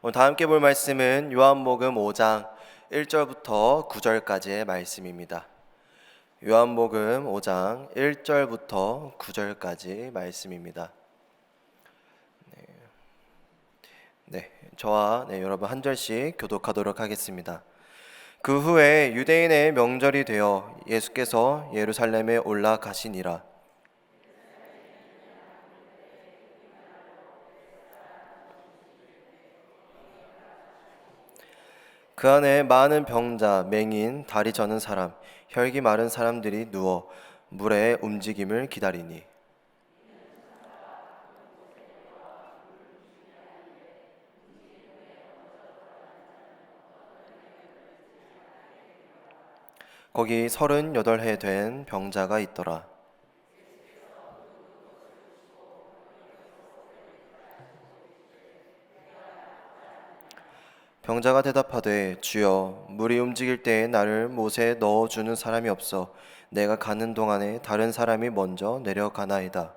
오늘 다 함께 볼 말씀은 요한복음 5장 1절부터 9절까지의 말씀입니다. 요한복음 5장 1절부터 9절까지 말씀입니다. 저와 여러분 한 절씩 교독하도록 하겠습니다. 그 후에 유대인의 명절이 되어 예수께서 예루살렘에 올라가시니라. 그 안에 많은 병자, 맹인, 다리 저는 사람, 혈기 마른 사람들이 누워 물의 움직임을 기다리니 거기 38해 된 병자가 있더라. 병자가 대답하되 주여 물이 움직일 때에 나를 못에 넣어주는 사람이 없어 내가 가는 동안에 다른 사람이 먼저 내려가나이다.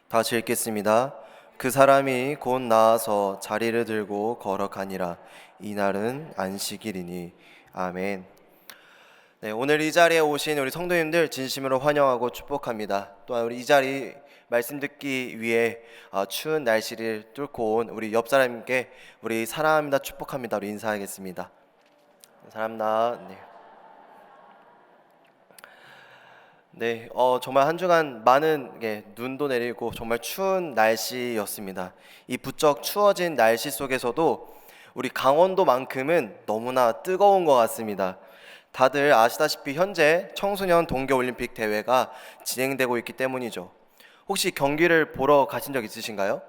다시 읽겠습니다. 그 사람이 곧 나아서 자리를 들고 걸어가니라. 이날은 안식일이니. 아멘. 오늘 이 자리에 오신 우리 성도님들 진심으로 환영하고 축복합니다. 또한 우리 이 자리 말씀 듣기 위해 추운 날씨를 뚫고 온 우리 옆 사람께 우리 사랑합니다, 축복합니다 우리 인사하겠습니다. 사랑합니다. 정말 한 주간 많은 눈도 내리고 정말 추운 날씨였습니다. 이 부쩍 추워진 날씨 속에서도 우리 강원도만큼은 너무나 뜨거운 것 같습니다. 다들 아시다시피 현재 청소년 동계올림픽 대회가 진행되고 있기 때문이죠. 혹시 경기를 보러 가신 적 있으신가요?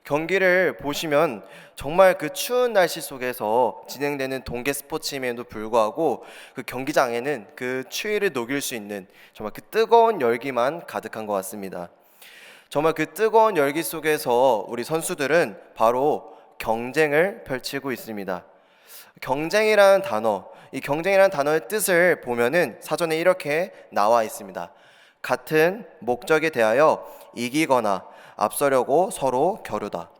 경기를 보시면 정말 그 추운 날씨 속에서 진행되는 동계 스포츠임에도 불구하고 그 경기장에는 그 추위를 녹일 수 있는 정말 그 뜨거운 열기만 가득한 것 같습니다. 정말 그 뜨거운 열기 속에서 우리 선수들은 바로 경쟁을 펼치고 있습니다. 경쟁이라는 단어, 이 경쟁이라는 단어의 뜻을 보면은 사전에 이렇게 나와 있습니다. 같은 목적에 대하여 이기거나 앞서려고 서로 겨루다.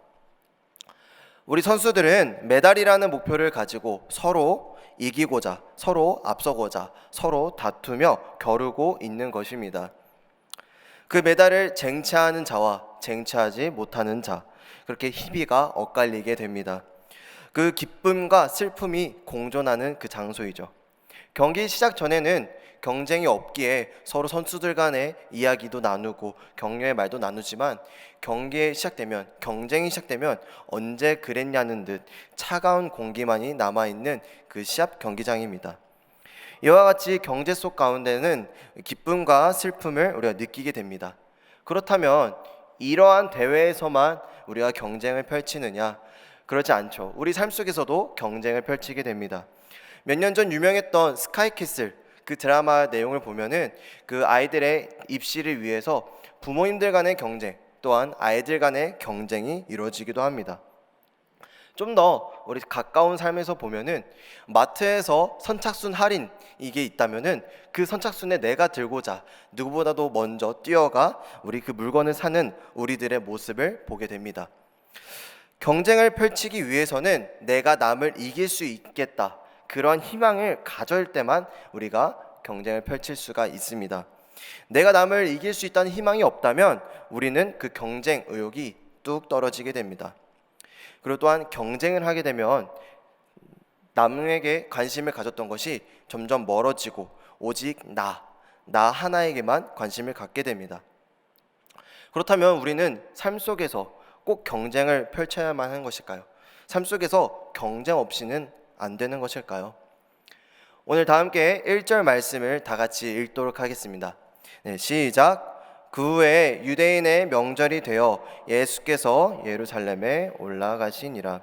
우리 선수들은 메달이라는 목표를 가지고 서로 이기고자, 서로 앞서고자, 서로 다투며 겨루고 있는 것입니다. 그 메달을 쟁취하는 자와 쟁취하지 못하는 자, 그렇게 희비가 엇갈리게 됩니다. 그 기쁨과 슬픔이 공존하는 그 장소이죠. 경기 시작 전에는 경쟁이 없기에 서로 선수들 간의 이야기도 나누고 격려의 말도 나누지만 경쟁이 시작되면 언제 그랬냐는 듯 차가운 공기만이 남아있는 그 시합 경기장입니다. 이와 같이 경제 속 가운데는 기쁨과 슬픔을 우리가 느끼게 됩니다. 그렇다면 이러한 대회에서만 우리가 경쟁을 펼치느냐? 그렇지 않죠. 우리 삶 속에서도 경쟁을 펼치게 됩니다. 몇 년 전 유명했던 스카이캐슬 그 드라마 내용을 보면은 그 아이들의 입시를 위해서 부모님들 간의 경쟁 또한 아이들 간의 경쟁이 이루어지기도 합니다. 좀 더 우리 가까운 삶에서 보면은 마트에서 선착순 할인 이게 있다면은 그 선착순에 내가 들고자 누구보다도 먼저 뛰어가 우리 그 물건을 사는 우리들의 모습을 보게 됩니다. 경쟁을 펼치기 위해서는 내가 남을 이길 수 있겠다, 그런 희망을 가질 때만 우리가 경쟁을 펼칠 수가 있습니다. 내가 남을 이길 수 있다는 희망이 없다면 우리는 그 경쟁 의욕이 뚝 떨어지게 됩니다. 그리고 또한 경쟁을 하게 되면 남에게 관심을 가졌던 것이 점점 멀어지고 오직 나 하나에게만 관심을 갖게 됩니다. 그렇다면 우리는 삶 속에서 꼭 경쟁을 펼쳐야만 하는 것일까요? 삶 속에서 경쟁 없이는 안 되는 것일까요? 오늘 다 함께 1절 말씀을 다 같이 읽도록 하겠습니다. 시작. 그 후에 유대인의 명절이 되어 예수께서 예루살렘에 올라가시니라.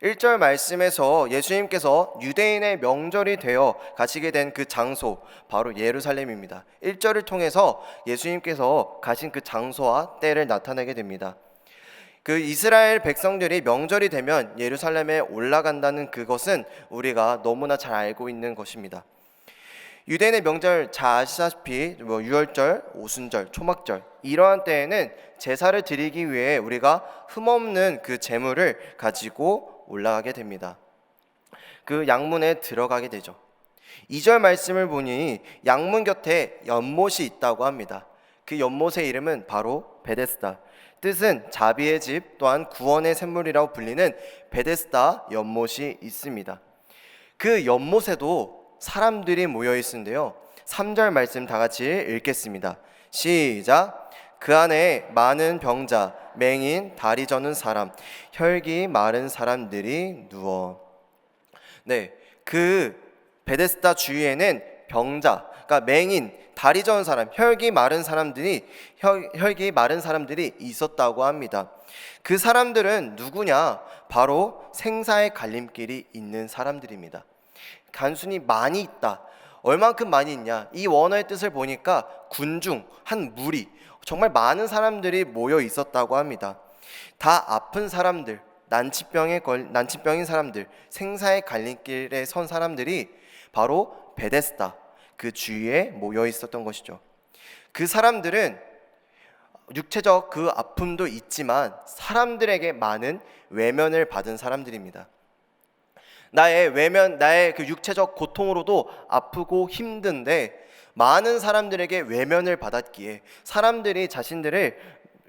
1절 말씀에서 예수님께서 유대인의 명절이 되어 가시게 된 그 장소 바로 예루살렘입니다. 1절을 통해서 예수님께서 가신 그 장소와 때를 나타내게 됩니다. 그 이스라엘 백성들이 명절이 되면 예루살렘에 올라간다는 그것은 우리가 너무나 잘 알고 있는 것입니다. 유대인의 명절 잘 아시다시피 유월절, 오순절, 초막절 이러한 때에는 제사를 드리기 위해 우리가 흠없는 그 제물을 가지고 올라가게 됩니다. 그 양문에 들어가게 되죠. 2절 말씀을 보니 양문 곁에 연못이 있다고 합니다. 그 연못의 이름은 바로 베데스다. 뜻은 자비의 집, 또한 구원의 샘물이라고 불리는 베데스다 연못이 있습니다. 그 연못에도 사람들이 모여 있는데요. 3절 말씀 다 같이 읽겠습니다. 시작. 그 안에 많은 병자, 맹인, 다리 저는 사람, 혈기 마른 사람들이 누워. 네, 그 베데스다 주위에는 병자, 그러니까 맹인, 다리 저은 사람, 혈기 마른 사람들이 있었다고 합니다. 그 사람들은 누구냐? 바로 생사의 갈림길이 있는 사람들입니다. 단순히 많이 있다. 얼만큼 많이 있냐? 이 원어의 뜻을 보니까 군중, 한 무리, 정말 많은 사람들이 모여 있었다고 합니다. 다 아픈 사람들, 난치병인 사람들, 생사의 갈림길에 선 사람들이 바로 베데스다 그 주위에 모여 있었던 것이죠. 그 사람들은 육체적 그 아픔도 있지만 사람들에게 많은 외면을 받은 사람들입니다. 나의 그 육체적 고통으로도 아프고 힘든데 많은 사람들에게 외면을 받았기에 사람들이 자신들을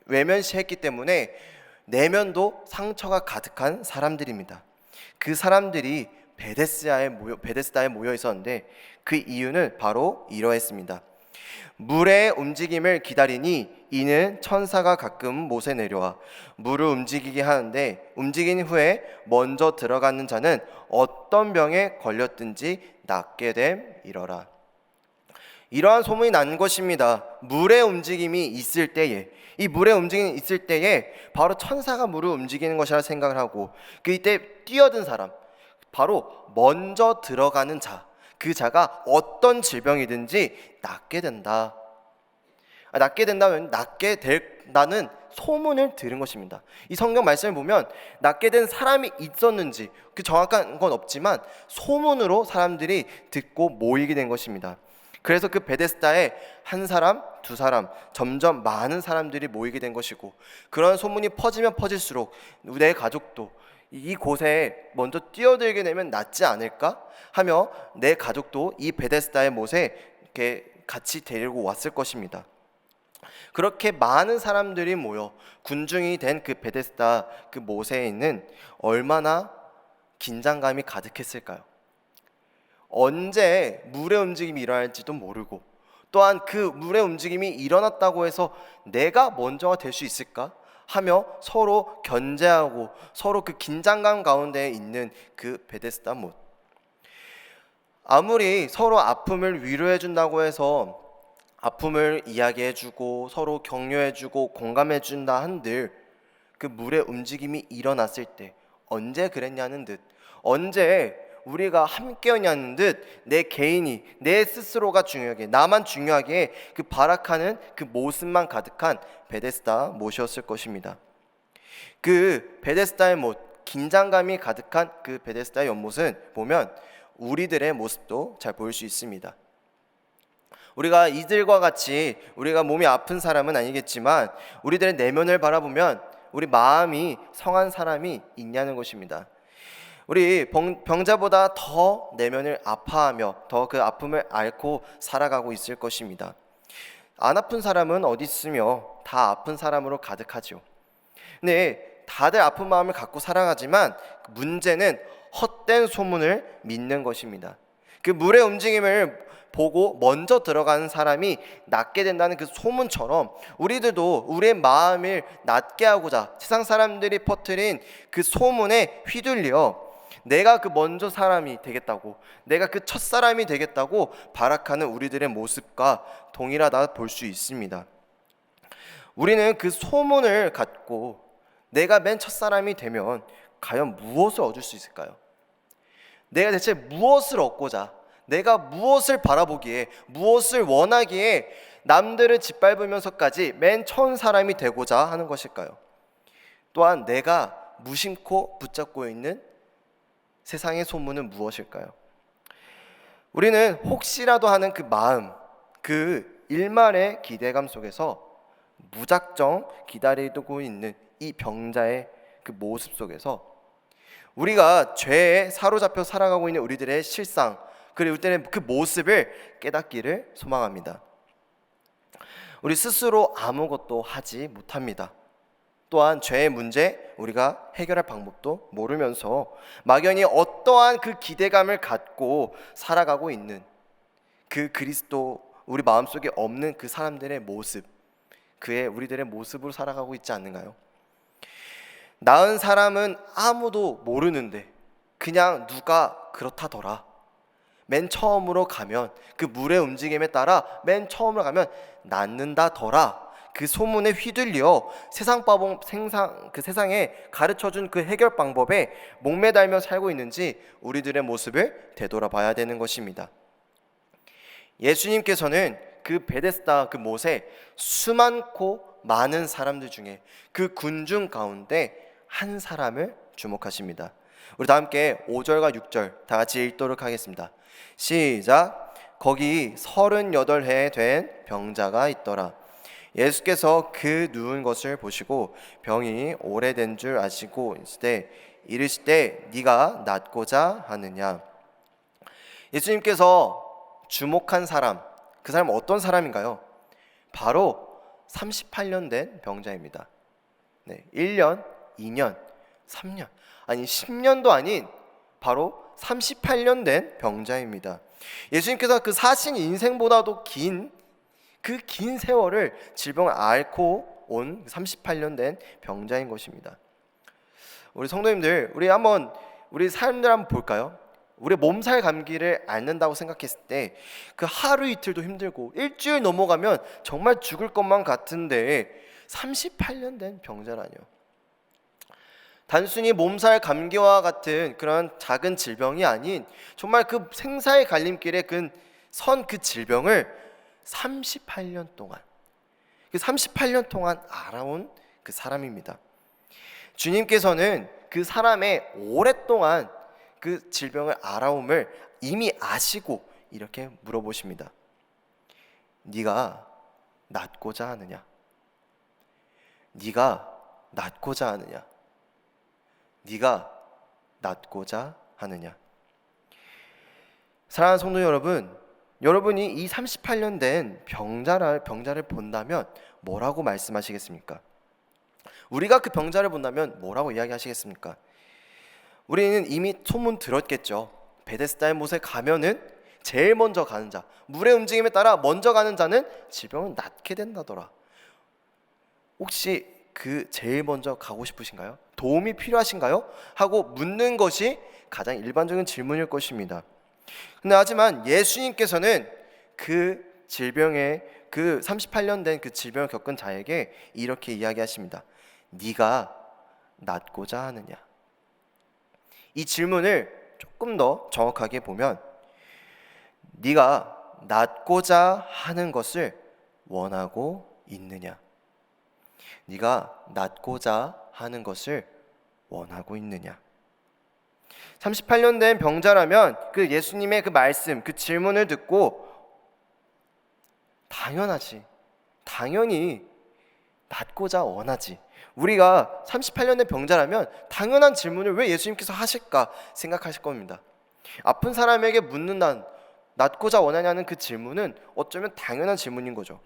외면시했기 때문에 내면도 상처가 가득한 사람들입니다. 그 사람들이 베데스다에 모여 있었는데 그 이유는 바로 이러했습니다. 물의 움직임을 기다리니 이는 천사가 가끔 못에 내려와 물을 움직이게 하는데 움직인 후에 먼저 들어가는 자는 어떤 병에 걸렸든지 낫게 됨이러라. 이러한 소문이 난 것입니다. 물의 움직임이 있을 때에, 이 물의 움직임이 있을 때에 바로 천사가 물을 움직이는 것이라 생각을 하고 이때 뛰어든 사람, 바로 먼저 들어가는 자, 그 자가 어떤 질병이든지 낫게 된다. 낫게 된다면 낫게 된다는 소문을 들은 것입니다. 이 성경 말씀을 보면 낫게 된 사람이 있었는지 그 정확한 건 없지만 소문으로 사람들이 듣고 모이게 된 것입니다. 그래서 그 베데스다에 한 사람, 두 사람, 점점 많은 사람들이 모이게 된 것이고 그런 소문이 퍼지면 퍼질수록 내 가족도 이곳에 먼저 뛰어들게 되면 낫지 않을까 하며 내 가족도 이 베데스다의 못에 이렇게 같이 데리고 왔을 것입니다. 그렇게 많은 사람들이 모여 군중이 된 그 베데스다 그 못에 있는 얼마나 긴장감이 가득했을까요? 언제 물의 움직임이 일어날지도 모르고 또한 그 물의 움직임이 일어났다고 해서 내가 먼저가 될 수 있을까 하며 서로 견제하고 서로 그 긴장감 가운데 있는 그 베데스다 못. 아무리 서로 아픔을 위로해 준다고 해서 아픔을 이야기해주고 서로 격려해주고 공감해준다 한들 그 물의 움직임이 일어났을 때 언제 그랬냐는 듯, 언제 우리가 함께였냐는 듯 내 개인이 내 스스로가 중요하게, 나만 중요하게 그 발악하는 그 모습만 가득한 베데스다 못이었을 것입니다. 그 베데스다의 못, 긴장감이 가득한 그 베데스다의 연못은 보면 우리들의 모습도 잘 보일 수 있습니다. 우리가 이들과 같이 우리가 몸이 아픈 사람은 아니겠지만 우리들의 내면을 바라보면 우리 마음이 성한 사람이 있냐는 것입니다. 우리 병자보다 더 내면을 아파하며 더 그 아픔을 앓고 살아가고 있을 것입니다. 안 아픈 사람은 어디 있으며 다 아픈 사람으로 가득하죠. 근데 다들 아픈 마음을 갖고 살아가지만 문제는 헛된 소문을 믿는 것입니다. 그 물의 움직임을 보고 먼저 들어가는 사람이 낫게 된다는 그 소문처럼 우리들도 우리의 마음을 낫게 하고자 세상 사람들이 퍼뜨린 그 소문에 휘둘려 내가 그 먼저 사람이 되겠다고, 내가 그 첫 사람이 되겠다고 발악하는 우리들의 모습과 동일하다 볼 수 있습니다. 우리는 그 소문을 갖고 내가 맨 첫 사람이 되면 과연 무엇을 얻을 수 있을까요? 내가 대체 무엇을 얻고자, 내가 무엇을 바라보기에, 무엇을 원하기에 남들을 짓밟으면서까지 맨 처음 사람이 되고자 하는 것일까요? 또한 내가 무심코 붙잡고 있는 세상의 소문은 무엇일까요? 우리는 혹시라도 하는 그 마음, 그 일말의 기대감 속에서 무작정 기다리고 있는 이 병자의 그 모습 속에서 우리가 죄에 사로잡혀 살아가고 있는 우리들의 실상, 그리고 때는 그 모습을 깨닫기를 소망합니다. 우리 스스로 아무것도 하지 못합니다. 또한 죄의 문제 우리가 해결할 방법도 모르면서 막연히 어떠한 그 기대감을 갖고 살아가고 있는 그 그리스도, 우리 마음속에 없는 그 사람들의 모습, 그의 우리들의 모습으로 살아가고 있지 않는가요? 나은 사람은 아무도 모르는데 그냥 누가 그렇다더라, 맨 처음으로 가면 그 물의 움직임에 따라 맨 처음으로 가면 낫는다더라, 그 소문에 휘둘려 세상에 가르쳐준 그 해결 방법에 목매달며 살고 있는지 우리들의 모습을 되돌아봐야 되는 것입니다. 예수님께서는 그 베데스다 그 못에 수많고 많은 사람들 중에 그 군중 가운데 한 사람을 주목하십니다. 우리 다 함께 5절과 6절 다 같이 읽도록 하겠습니다. 시작. 거기 38해 된 병자가 있더라. 예수께서 그 누운 것을 보시고 병이 오래된 줄 아시고 이르시되 네가 낫고자 하느냐. 예수님께서 주목한 사람, 그 사람은 어떤 사람인가요? 바로 38년 된 병자입니다. 1년, 2년, 3년, 아니 10년도 아닌 바로 38년 된 병자입니다. 예수님께서 그 사신 인생보다도 긴 세월을 질병을 앓고 온 38년 된 병자인 것입니다. 우리 성도님들, 우리 삶들 한번 볼까요? 우리 몸살 감기를 앓는다고 생각했을 때 그 하루 이틀도 힘들고 일주일 넘어가면 정말 죽을 것만 같은데 38년 된 병자라뇨. 단순히 몸살 감기와 같은 그런 작은 질병이 아닌 정말 그 생사의 갈림길에 그 질병을 38년 동안, 그 38년 동안 알아온 그 사람입니다. 주님께서는 그 사람의 오랫동안 그 질병을 알아옴을 이미 아시고 이렇게 물어보십니다. 네가 낫고자 하느냐? 네가 낫고자 하느냐? 네가 낫고자 하느냐? 사랑하는 성도 여러분, 여러분이 이 38년 된 병자를 본다면 뭐라고 말씀하시겠습니까? 우리가 그 병자를 본다면 뭐라고 이야기하시겠습니까? 우리는 이미 소문 들었겠죠. 베데스다의 못에 가면은 제일 먼저 가는 자, 물의 움직임에 따라 먼저 가는 자는 질병을 낫게 된다더라. 혹시 그 제일 먼저 가고 싶으신가요? 도움이 필요하신가요? 하고 묻는 것이 가장 일반적인 질문일 것입니다. 근데 하지만 예수님께서는 그 질병에, 그 38년 된 그 질병을 겪은 자에게 이렇게 이야기하십니다. 네가 낫고자 하느냐? 이 질문을 조금 더 정확하게 보면 네가 낫고자 하는 것을 원하고 있느냐? 네가 낫고자 하는 것을 원하고 있느냐? 38년 된 병자라면 그 예수님의 그 말씀, 그 질문을 듣고 당연히 낫고자 원하지. 우리가 38년 된 병자라면 당연한 질문을 왜 예수님께서 하실까 생각하실 겁니다. 아픈 사람에게 낫고자 원하냐는 그 질문은 어쩌면 당연한 질문인 거죠.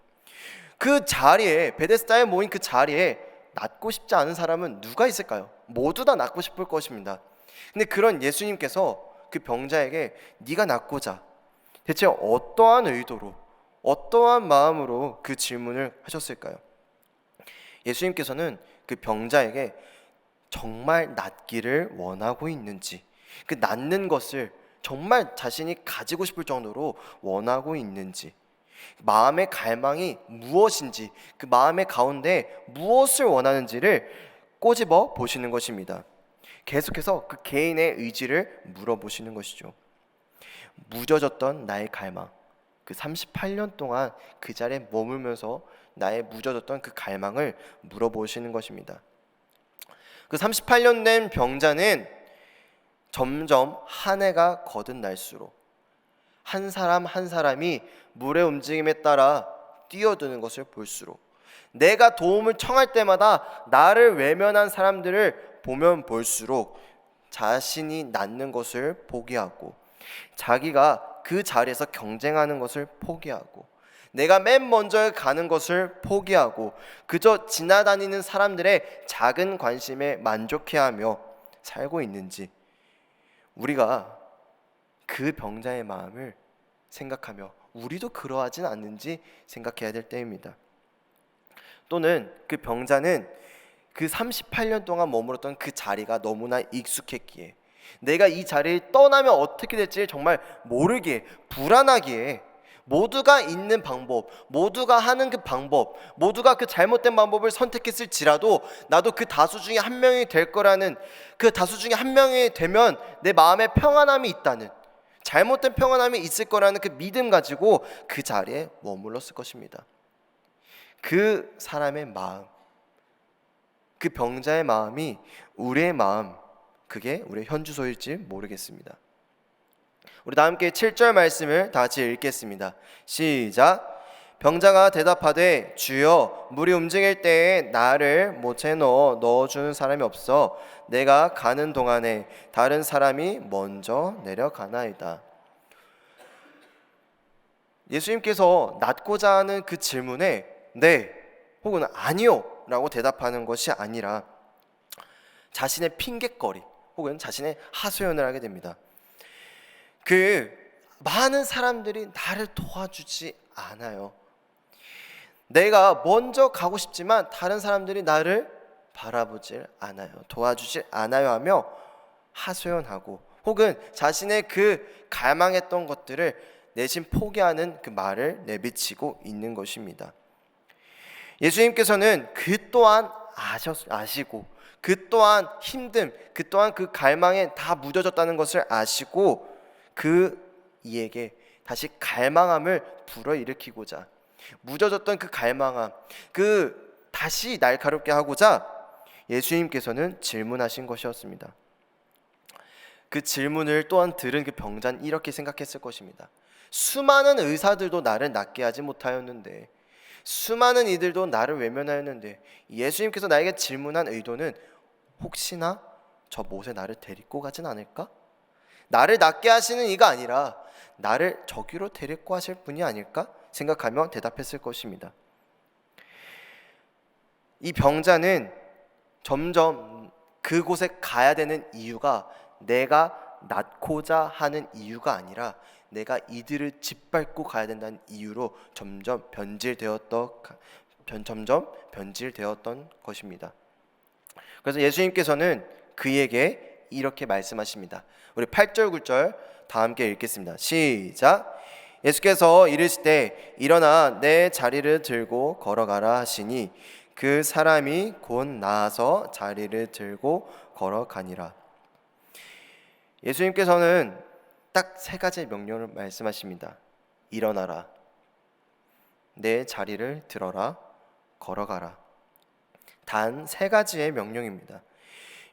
그 자리에, 베데스다에 모인 그 자리에 낫고 싶지 않은 사람은 누가 있을까요? 모두 다 낫고 싶을 것입니다. 근데 그런 예수님께서 그 병자에게 네가 낫고자, 대체 어떠한 의도로, 어떠한 마음으로 그 질문을 하셨을까요? 예수님께서는 그 병자에게 정말 낫기를 원하고 있는지, 그 낫는 것을 정말 자신이 가지고 싶을 정도로 원하고 있는지, 마음의 갈망이 무엇인지, 그 마음의 가운데 무엇을 원하는지를 꼬집어 보시는 것입니다. 계속해서 그 개인의 의지를 물어보시는 것이죠. 무뎌졌던 나의 갈망, 그 38년 동안 그 자리에 머물면서 나의 무뎌졌던 그 갈망을 물어보시는 것입니다. 그 38년 된 병자는 점점 한 해가 거듭날수록 한 사람 한 사람이 물의 움직임에 따라 뛰어드는 것을 볼수록, 내가 도움을 청할 때마다 나를 외면한 사람들을 보면 볼수록 자신이 낫는 것을 포기하고, 자기가 그 자리에서 경쟁하는 것을 포기하고, 내가 맨 먼저 가는 것을 포기하고 그저 지나다니는 사람들의 작은 관심에 만족해하며 살고 있는지, 우리가 그 병자의 마음을 생각하며 우리도 그러하진 않는지 생각해야 될 때입니다. 또는 그 병자는 그 38년 동안 머물렀던 그 자리가 너무나 익숙했기에, 내가 이 자리를 떠나면 어떻게 될지 정말 모르기에, 불안하기에, 모두가 있는 방법, 모두가 하는 그 방법, 모두가 그 잘못된 방법을 선택했을지라도 나도 그 다수 중에 한 명이 될 거라는, 그 다수 중에 한 명이 되면 내 마음에 평안함이 있다는, 잘못된 평안함이 있을 거라는 그 믿음 가지고 그 자리에 머물렀을 것입니다. 그 사람의 마음, 그 병자의 마음이 우리의 마음, 그게 우리의 현주소일지 모르겠습니다. 우리 다 함께 7절 말씀을 다 같이 읽겠습니다. 시작. 병자가 대답하되 주여, 물이 움직일 때에 나를 못에 넣어주는 사람이 없어 내가 가는 동안에 다른 사람이 먼저 내려가나이다. 예수님께서 낫고자 하는 그 질문에 네 혹은 아니요 라고 대답하는 것이 아니라 자신의 핑곗거리 혹은 자신의 하소연을 하게 됩니다. 그 많은 사람들이 나를 도와주지 않아요. 내가 먼저 가고 싶지만 다른 사람들이 나를 바라보질 않아요, 도와주질 않아요 하며 하소연하고, 혹은 자신의 그 갈망했던 것들을 내심 포기하는 그 말을 내비치고 있는 것입니다. 예수님께서는 그 또한 아시고, 그 또한 힘듦, 그 또한 그 갈망에 다 묻어졌다는 것을 아시고 이에게 다시 갈망함을 불어일으키고자, 묻어졌던 그 갈망함, 다시 날카롭게 하고자 예수님께서는 질문하신 것이었습니다. 그 질문을 또한 들은 그 병자는 이렇게 생각했을 것입니다. 수많은 의사들도 나를 낫게 하지 못하였는데, 수많은 이들도 나를 외면하였는데, 예수님께서 나에게 질문한 의도는 혹시나 저 못에 나를 데리고 가진 않을까? 나를 낫게 하시는 이가 아니라 나를 저기로 데리고 하실 분이 아닐까 생각하며 대답했을 것입니다. 이 병자는 점점 그곳에 가야 되는 이유가 내가 낫고자 하는 이유가 아니라 내가 이들을 짓밟고 가야 된다는 이유로 점점 변질되었던 것입니다. 그래서 예수님께서는 그에게 이렇게 말씀하십니다. 우리 8절 9절 다 함께 읽겠습니다. 시작. 예수께서 이르시되 일어나 내 자리를 들고 걸어가라 하시니 그 사람이 곧 나아서 자리를 들고 걸어가니라. 예수님께서는 딱 세 가지의 명령을 말씀하십니다. 일어나라, 내 자리를 들어라, 걸어가라. 단 세 가지의 명령입니다.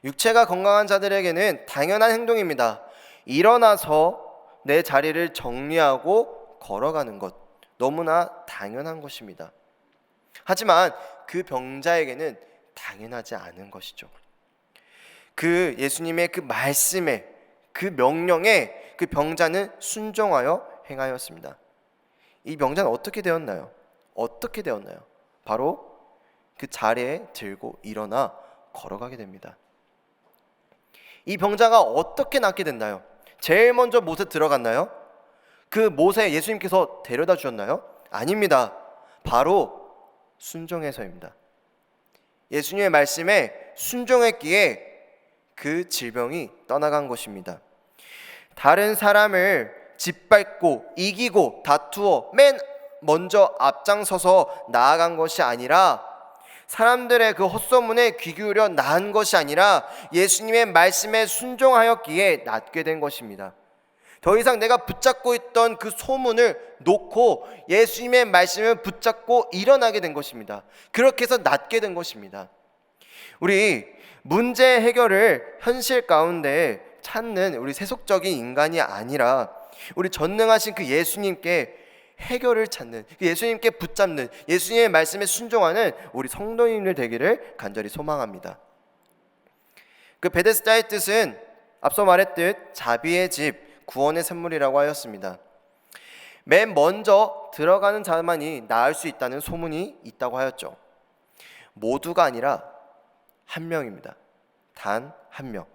육체가 건강한 자들에게는 당연한 행동입니다. 일어나서 내 자리를 정리하고 걸어가는 것, 너무나 당연한 것입니다. 하지만 그 병자에게는 당연하지 않은 것이죠. 그 예수님의 그 말씀에, 그 명령에 그 병자는 순종하여 행하였습니다. 이 병자는 어떻게 되었나요? 바로 그 자리에 들고 일어나 걸어가게 됩니다. 이 병자가 어떻게 낫게 됐나요? 제일 먼저 못에 들어갔나요? 그 못에 예수님께서 데려다 주셨나요? 아닙니다. 바로 순종해서입니다. 예수님의 말씀에 순종했기에 그 질병이 떠나간 것입니다. 다른 사람을 짓밟고 이기고 다투어 맨 먼저 앞장서서 나아간 것이 아니라, 사람들의 그 헛소문에 귀 기울여 나은 것이 아니라 예수님의 말씀에 순종하였기에 낫게 된 것입니다. 더 이상 내가 붙잡고 있던 그 소문을 놓고 예수님의 말씀을 붙잡고 일어나게 된 것입니다. 그렇게 해서 낫게 된 것입니다. 우리 문제 해결을 현실 가운데 찾는 우리 세속적인 인간이 아니라 우리 전능하신 그 예수님께 해결을 찾는, 그 예수님께 붙잡는, 예수님의 말씀에 순종하는 우리 성도님들 되기를 간절히 소망합니다. 그 베데스다의 뜻은 앞서 말했듯 자비의 집, 구원의 샘물이라고 하였습니다. 맨 먼저 들어가는 자만이 나을 수 있다는 소문이 있다고 하였죠. 모두가 아니라 한 명입니다. 단 한 명.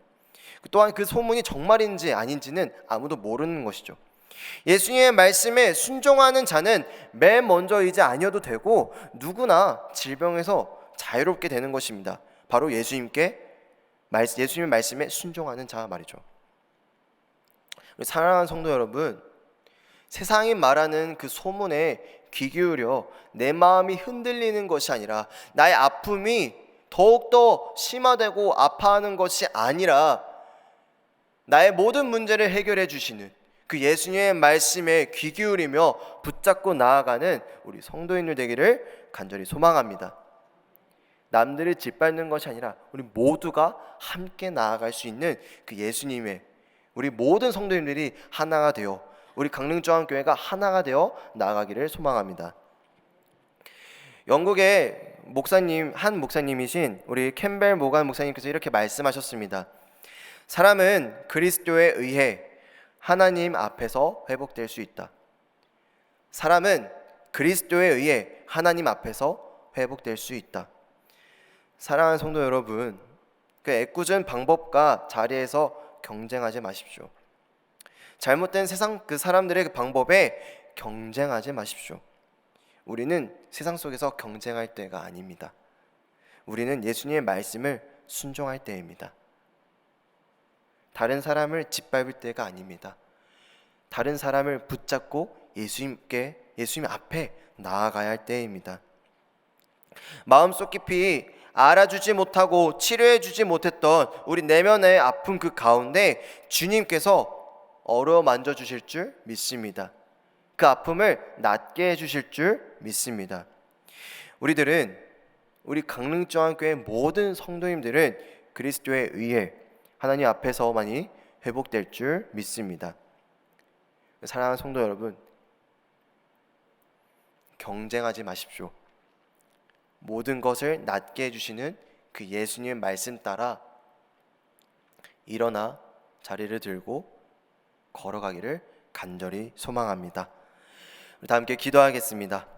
또한 그 소문이 정말인지 아닌지는 아무도 모르는 것이죠. 예수님의 말씀에 순종하는 자는 맨 먼저 이제 아니어도 되고 누구나 질병에서 자유롭게 되는 것입니다. 바로 예수님의 말씀에 순종하는 자 말이죠. 사랑하는 성도 여러분, 세상이 말하는 그 소문에 귀 기울여 내 마음이 흔들리는 것이 아니라, 나의 아픔이 더욱더 심화되고 아파하는 것이 아니라, 나의 모든 문제를 해결해 주시는 그 예수님의 말씀에 귀 기울이며 붙잡고 나아가는 우리 성도인들 되기를 간절히 소망합니다. 남들을 짓밟는 것이 아니라 우리 모두가 함께 나아갈 수 있는 그 예수님의, 우리 모든 성도님들이 하나가 되어, 우리 강릉중앙교회가 하나가 되어 나아가기를 소망합니다. 영국의 한 목사님이신 우리 캠벨 모간 목사님께서 이렇게 말씀하셨습니다. 사람은 그리스도에 의해 하나님 앞에서 회복될 수 있다. 사람은 그리스도에 의해 하나님 앞에서 회복될 수 있다. 사랑하는 성도 여러분, 그 애꿎은 방법과 자리에서 경쟁하지 마십시오. 잘못된 세상 그 사람들의 그 방법에 경쟁하지 마십시오. 우리는 세상 속에서 경쟁할 때가 아닙니다. 우리는 예수님의 말씀을 순종할 때입니다. 다른 사람을 짓밟을 때가 아닙니다. 다른 사람을 붙잡고 예수님 앞에 나아가야 할 때입니다. 마음속 깊이 알아주지 못하고 치료해주지 못했던 우리 내면의 아픈 그 가운데 주님께서 어루만져 주실 줄 믿습니다. 그 아픔을 낫게 해주실 줄 믿습니다. 우리 강릉중앙교회 모든 성도님들은 그리스도에 의해 하나님 앞에서만이 회복될 줄 믿습니다. 사랑하는 성도 여러분, 경쟁하지 마십시오. 모든 것을 낫게 해주시는 그 예수님의 말씀 따라 일어나 자리를 들고 걸어가기를 간절히 소망합니다. 우리 다 함께 기도하겠습니다.